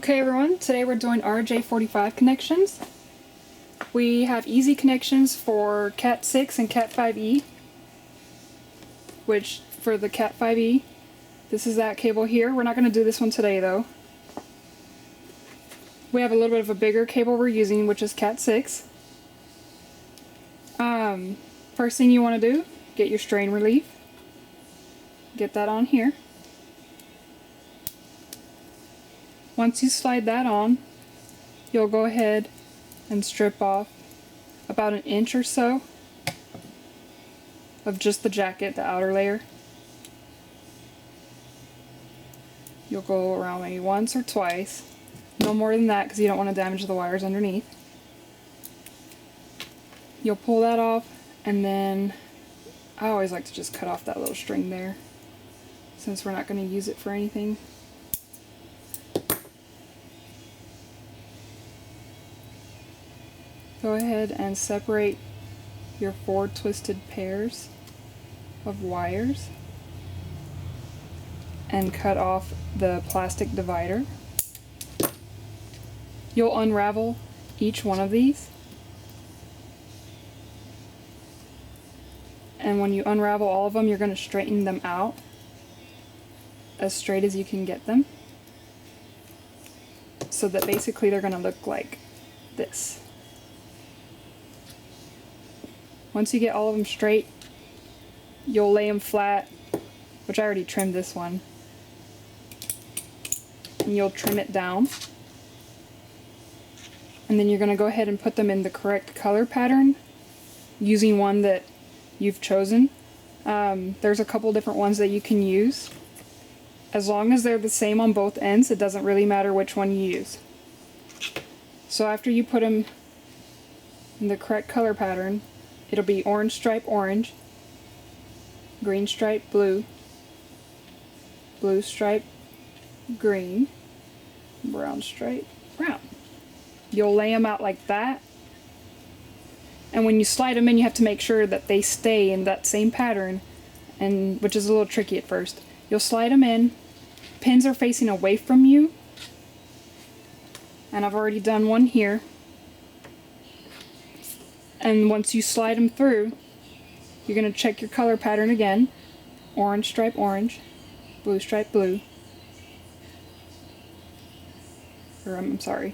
Okay everyone, today we're doing RJ45 connections. We have easy connections for Cat 6 and Cat 5e, which for the Cat 5e, this is that cable here. We're not going to do this one today though. We have a little bit of a bigger cable we're using, which is Cat 6. First thing you want to do, get your strain relief. Get that on here. Once you slide that on, you'll go ahead and strip off about an inch or so of just the jacket, the outer layer. You'll go around maybe once or twice, no more than that because you don't want to damage the wires underneath. You'll pull that off, and then I always like to just cut off that little string there since we're not going to use it for anything. Go ahead and separate your 4 twisted pairs of wires and cut off the plastic divider. You'll unravel each one of these, and when you unravel all of them, you're going to straighten them out as straight as you can get them, so that basically they're going to look like this. Once you get all of them straight, you'll lay them flat, which I already trimmed this one, and you'll trim it down. And then you're going to go ahead and put them in the correct color pattern using one that you've chosen. There's a couple different ones that you can use. As long as they're the same on both ends, it doesn't really matter which one you use. So after you put them in the correct color pattern, it'll be orange stripe orange, green stripe blue, blue stripe green, brown stripe brown. You'll lay them out like that, and when you slide them in, you have to make sure that they stay in that same pattern, and which is a little tricky at first. You'll slide them in, pins are facing away from you, and I've already done one here. And once you slide them through, you're going to check your color pattern again. Orange stripe orange, blue stripe blue, or I'm sorry,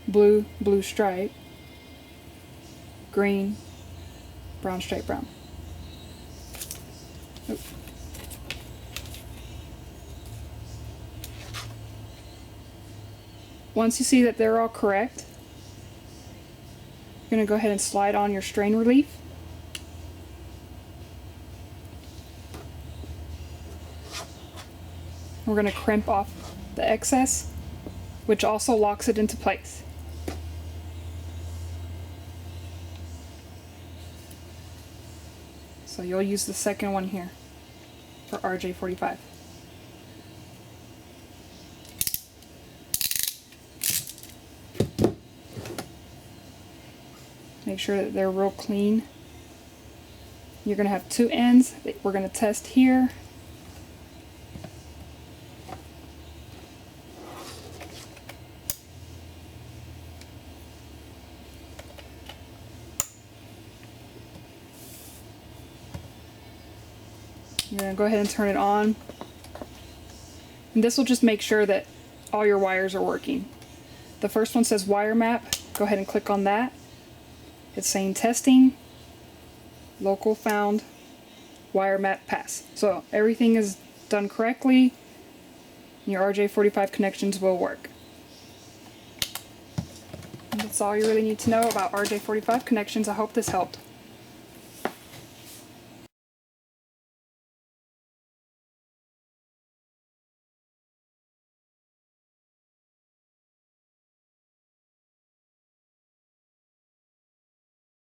blue, blue stripe, green, brown stripe brown. Oops. Once you see that they're all correct, you're going to go ahead and slide on your strain relief. We're going to crimp off the excess, which also locks it into place. So you'll use the second one here for RJ45. Make sure that they're real clean. You're going to have 2 ends that we're going to test here. You're going to go ahead and turn it on. And this will just make sure that all your wires are working. The first one says wire map. Go ahead and click on that. It's saying testing, local found, wire map pass. So everything is done correctly. Your RJ45 connections will work. And that's all you really need to know about RJ45 connections. I hope this helped.